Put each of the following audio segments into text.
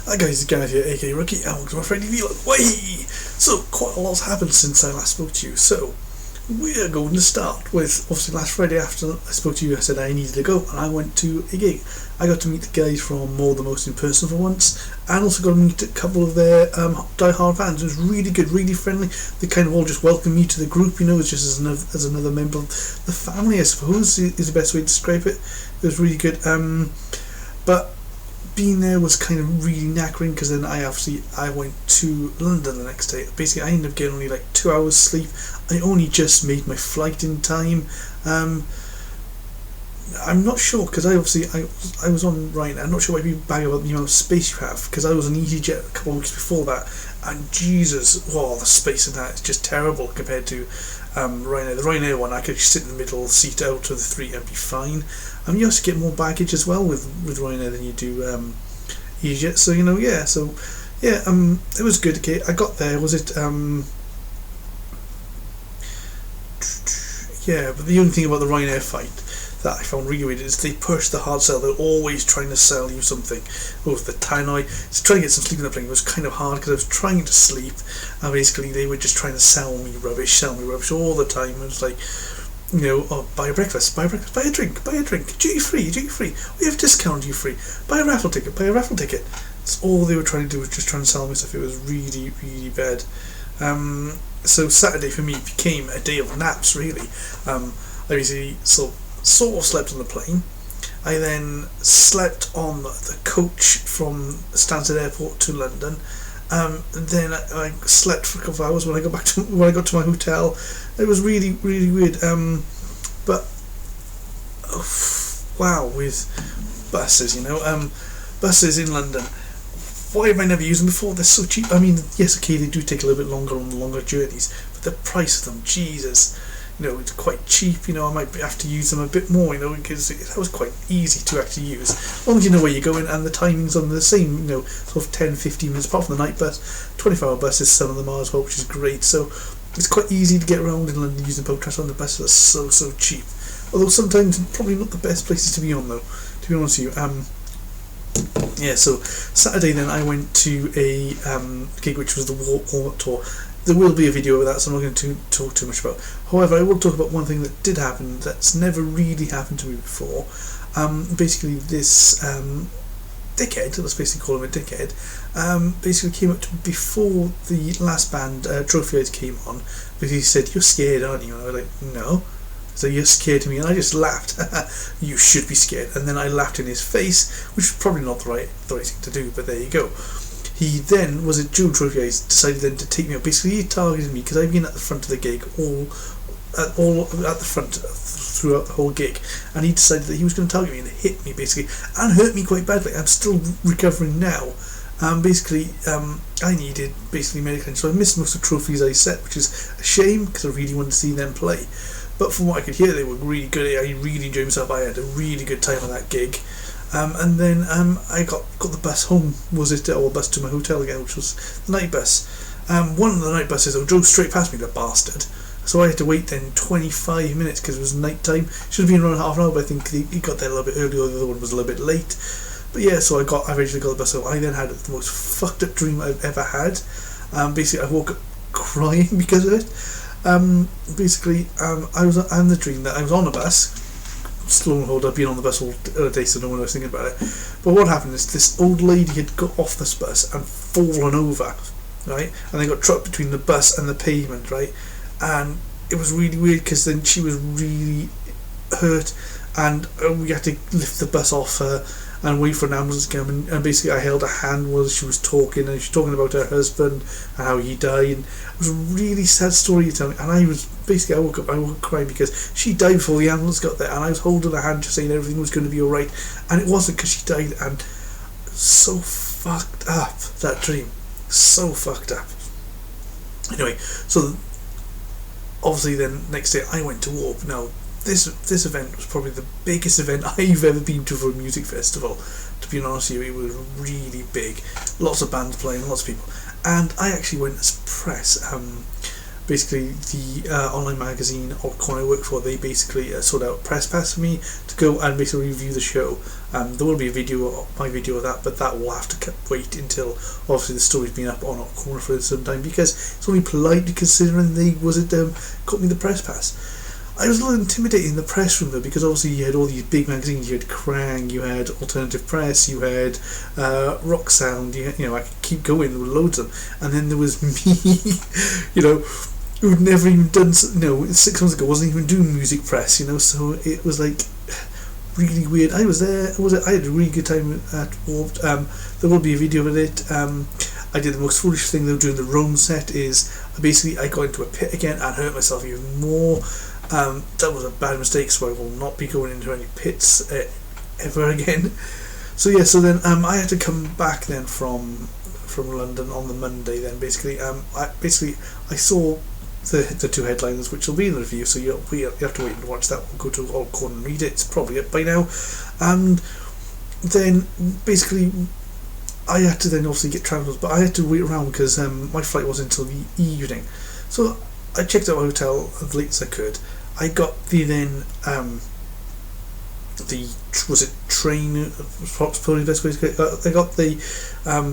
Hi guys, it's Gareth here, aka Rookie, and welcome to my friendly vlog. Way! So, quite a lot's happened since I last spoke to you. So, we're going to start with, obviously last Friday after I spoke to you, I said I needed to go, and I went to a gig. I got to meet the guys from More the Most in person for once, and also got to meet a couple of their die-hard fans. It was really good, really friendly. They kind of all just welcomed me to the group, just as another member of the family, I suppose, is the best way to describe it. It was really good. But being there was kind of really knackering, because then I went to London the next day. Basically, I ended up getting only like 2 hours sleep. I only just made my flight in time. I'm not sure, because I was on Ryanair. I'm not sure why people bang about the amount of space you have, because I was on EasyJet a couple of weeks before that, and Jesus, the space in that is just terrible compared to Ryanair. The Ryanair one, I could sit in the middle seat out of the three and be fine. You also get more baggage as well with Ryanair than you do EasyJet. So it was good. Okay, I got there. Was it but the only thing about the Ryanair fight that I found really weird is they push the hard sell. They're always trying to sell you something. Both the Tannoy, trying to get some sleep in the plane was kind of hard, because I was trying to sleep, and basically they were just trying to sell me rubbish all the time. It was like, buy a breakfast, buy a drink, duty free, we have discount, duty free, buy a raffle ticket. That's all they were trying to do, was just trying to sell me stuff. It was really, really bad. So Saturday for me became a day of naps, really. I basically sort of slept on the plane. I then slept on the coach from Stansted Airport to London. Then I slept for a couple of hours when I got to my hotel. It was really, really weird. With buses, buses in London. Why have I never used them before? They're so cheap. I mean, yes, okay, they do take a little bit longer on the longer journeys, but the price of them, Jesus, it's quite cheap. I might have to use them a bit more, because that was quite easy to actually use. As long as you know where you're going, and the timings on the same, sort of 10-15 minutes, apart from the night bus. 24-hour buses, some of them are as well, which is great. So it's quite easy to get around in London using public transport, and the buses are so cheap. Although sometimes probably not the best places to be on, though, to be honest with you. So Saturday then I went to a gig, which was the warm-up tour. There will be a video of that, so I'm not going to talk too much about. However, I will talk about one thing that did happen that's never really happened to me before. Basically, this dickhead, let's basically call him a dickhead, basically came up to me before the last band, Trophy Eyes, came on, because he said, "You're scared, aren't you?" And I was like, "No." So, "You're scared to me," and I just laughed. "You should be scared." And then I laughed in his face, which was probably not the right thing to do, but there you go. He then, during Trophy Eyes, decided then to take me up. Basically, he targeted me, because I've been at the front of the gig, all at the front throughout the whole gig, and he decided that he was going to target me and hit me, basically, and hurt me quite badly. I'm still recovering now. I needed basically medical, so I missed most of Trophy Eyes set, which is a shame, because I really wanted to see them play. But from what I could hear, they were really good. I really enjoyed myself. I had a really good time on that gig. And then I got the bus home, or bus to my hotel again, which was the night bus. One of the night buses drove straight past me, the bastard. So I had to wait then 25 minutes, because it was night time. Should have been around half an hour, but I think he got there a little bit early, or the other one was a little bit late. But yeah, so I eventually got the bus home. I then had the most fucked up dream I've ever had. Basically, I woke up crying because of it. I was on the dream that I was on a bus. Still hold up, being on the bus all day, so no one was thinking about it. But what happened is this old lady had got off this bus and fallen over, right? And they got trapped between the bus and the pavement, right? And it was really weird, because then she was really hurt, and we had to lift the bus off her and wait for an ambulance to come. And basically, I held her hand while she was talking, and she was talking about her husband and how he died. And it was a really sad story to tell me. And I woke up crying, because she died before the ambulance got there, and I was holding her hand, just saying everything was going to be alright, and it wasn't, because she died. And so fucked up, that dream, so fucked up. Anyway, so obviously then next day I went to Warp. Now this event was probably the biggest event I've ever been to for a music festival. To be honest with you, it was really big. Lots of bands playing, lots of people, and I actually went as press. Basically, the online magazine Altcoin I work for, they basically sort out a press pass for me to go and basically review the show. There will be my video of that, but that will have to wait until obviously the story's been up on Hot Corner for some time, because it's only politely considering they got me the press pass. I was a little intimidated in the press room though, because obviously you had all these big magazines. You had Krang, you had Alternative Press, you had Rock Sound. You know, I could keep going. There were loads of them, and then there was me, you know, who'd never even done. 6 months ago wasn't even doing music press. You know, so it was like really weird. I was there. I had a really good time at Warped. There will be a video of it. I did the most foolish thing though during the Rome set. Is basically I got into a pit again and hurt myself even more. That was a bad mistake, so I will not be going into any pits ever again. So yeah, so then I had to come back then from London on the Monday. Then basically, I saw the two headliners, which will be in the review. So you have to wait and watch that. We'll go to Hot Corner and read it. It's probably up by now. And then basically, I had to then obviously get travellers, but I had to wait around because my flight wasn't until the evening. So I checked out my hotel as late as I could. I got the train? Probably the best way to get. I got the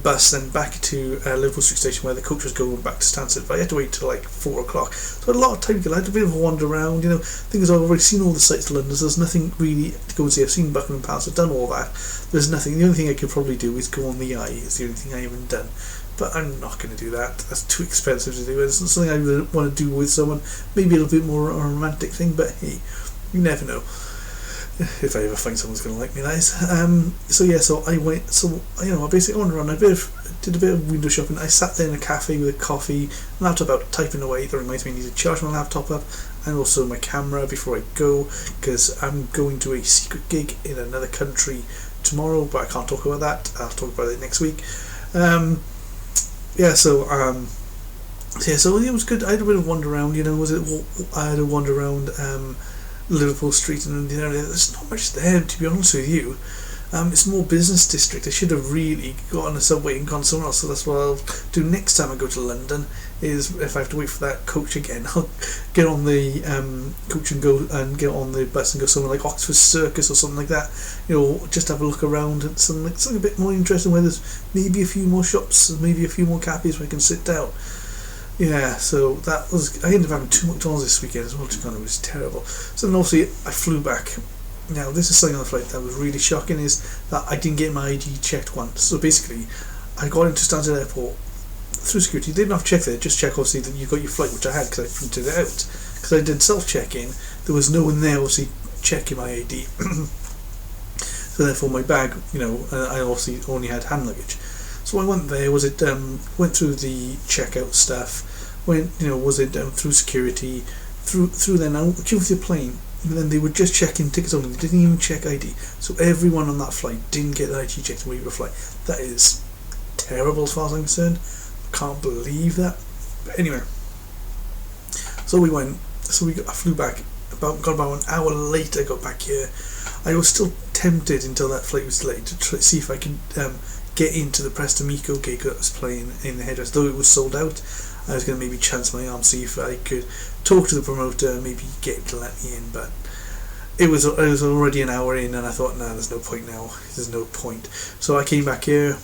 bus then back to Liverpool Street Station where the coach was going back to Stansted. But I had to wait till like 4 o'clock. So I had a lot of time. I had a bit of a wander around. You know, thing is, I've already seen all the sights of London. So there's nothing really to go and see. I've seen Buckingham Palace. I've done all that. There's nothing. The only thing I could probably do is go on the Eye. It's the only thing I haven't done. But I'm not going to do that. That's too expensive to do. It's not something I would want to do with someone. Maybe a little bit more a romantic thing, but hey, you never know. If I ever find someone's going to like me, that is. So I went. So I basically wandered around. Did a bit of window shopping. I sat there in a cafe with a coffee, laptop out, typing away. That reminds me, I need to charge my laptop up and also my camera before I go, because I'm going to a secret gig in another country tomorrow, but I can't talk about that. I'll talk about it next week. So it was good. I had a bit of wander around. I had a wander around Liverpool Street, and there's not much there, to be honest with you. It's more business district. I should have really got on a subway and gone somewhere else. So that's what I'll do next time I go to London. Is if I have to wait for that coach again, I'll get on the coach and go and get on the bus and go somewhere like Oxford Circus or something like that. Just have a look around at something a bit more interesting, where there's maybe a few more shops, maybe a few more cafes where I can sit down. Yeah, so I ended up having 2 McDonald's this weekend as well, which kind of was terrible. So then obviously I flew back. Now this is something on the flight that was really shocking, is that I didn't get my ID checked once. So basically, I got into Stansted Airport through security. They didn't have to check there, just check obviously that you got your flight, which I had because I printed it out. Because I did self-check-in, there was no one there obviously checking my ID. So therefore my bag, I obviously only had hand luggage. So I went there, went through the checkout stuff, through security, through then I queued for the plane, and then they were just checking tickets only. They didn't even check ID. So everyone on that flight didn't get their ID checked when we were flying. That is terrible as far as I'm concerned. Can't believe that. But anyway, so I flew back. Got about an hour later. Got back here. I was still tempted until that flight was delayed to see if I could get into the Preston Miko gig that was playing in the Headdress. Though it was sold out, I was going to maybe chance my arm, see if I could talk to the promoter, maybe get him to let me in. But it was already an hour in, and I thought, nah, there's no point now. There's no point. So I came back here.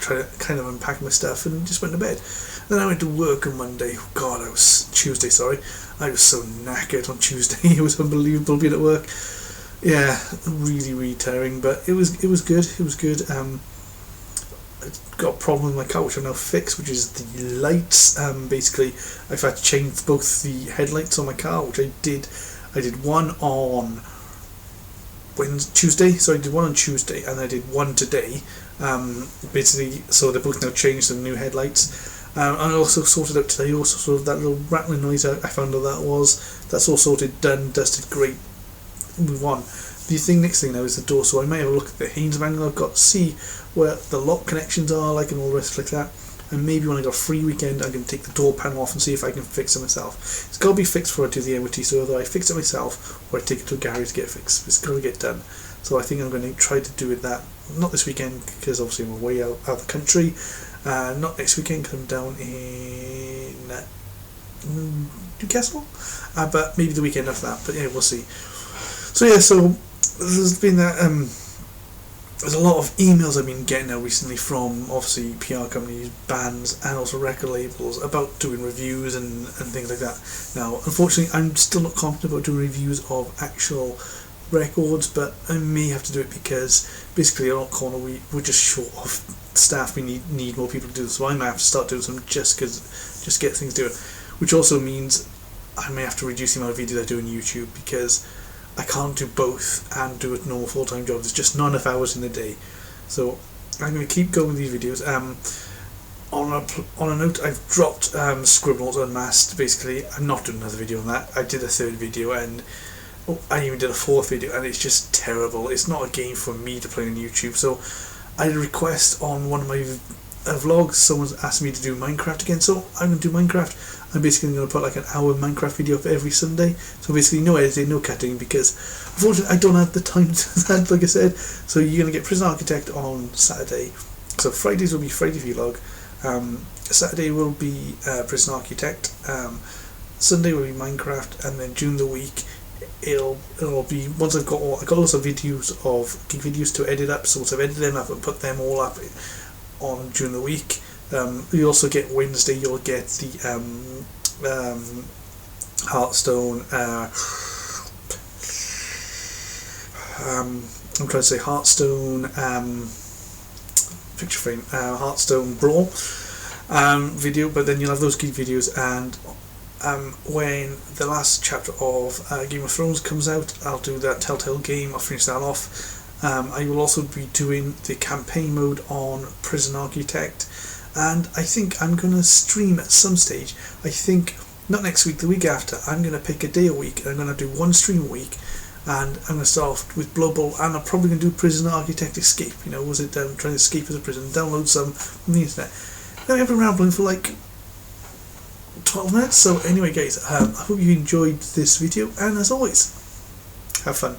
Try to kind of unpack my stuff and just went to bed. Then I went to work on Monday. Tuesday, sorry. I was so knackered on Tuesday. It was unbelievable being at work. Yeah, really, really tiring, but it was good. It was good. I got a problem with my car, which I've now fixed, which is the lights. Basically, I've had to change both the headlights on my car, which I did. I did one on Tuesday, so I did one on Tuesday, and I did one today. Basically, so they're both now changed to the new headlights. I also sorted out today, also sort of that little rattling noise I found out that's all sorted, done, dusted, great. Move on. The next thing now is the door, so I may have a look at the Haynes angle. I've got to see where the lock connections are, and all the rest like that. And maybe when I got a free weekend, I can take the door panel off and see if I can fix it myself. It's got to be fixed before I do the MOT, so either I fix it myself or I take it to a garage to get it fixed. It's got to get done. So I think I'm going to try to do it not this weekend, because obviously I'm away out of the country. Not next weekend, because I'm down in Newcastle. But maybe the weekend after that. But yeah, we'll see. So there's been that there's a lot of emails I've been getting now recently from obviously PR companies, bands, and also record labels about doing reviews and things like that. Now, unfortunately, I'm still not confident about doing reviews of actual records, but I may have to do it because basically at Alt Corner we're just short of staff. We need more people to do this, so I might have to start doing some just get things doing, which also means I may have to reduce the amount of videos I do on YouTube because I can't do both and do a normal full-time job. There's just not enough hours in the day. So I'm going to keep going with these videos. On a note, I've dropped Scribblenauts Unmasked. Basically, I'm not doing another video on that. I did a third video and I even did a fourth video, and it's just terrible. It's not a game for me to play on YouTube. So I had a request on one of my vlogs. Someone's asked me to do Minecraft again, so I'm going to do Minecraft. I'm basically going to put like an hour Minecraft video up every Sunday. So basically no editing, no cutting, because unfortunately I don't have the time to do that, like I said. So you're going to get Prison Architect on Saturday. So Fridays will be Friday Vlog. Saturday will be Prison Architect. Sunday will be Minecraft, and then during the week it'll be, once I got lots of videos of videos to edit up. So once I've edited them up and put them all up on during the week. You also get Wednesday. You'll get the Hearthstone. I'm trying to say Hearthstone picture frame. Hearthstone Brawl video. But then you'll have those key videos, and when the last chapter of Game of Thrones comes out, I'll do that Telltale game. I'll finish that off. I will also be doing the campaign mode on Prison Architect, and I think I'm going to stream at some stage. I think not next week, the week after. I'm going to pick a day a week, and I'm going to do one stream a week, and I'm going to start off with Blood Bowl, and I'm probably going to do Prison Architect Escape. You know, was it trying to escape as a prison? Download some from the internet. Now I've been rambling for like 12 minutes. So anyway, guys, I hope you enjoyed this video, and as always, have fun.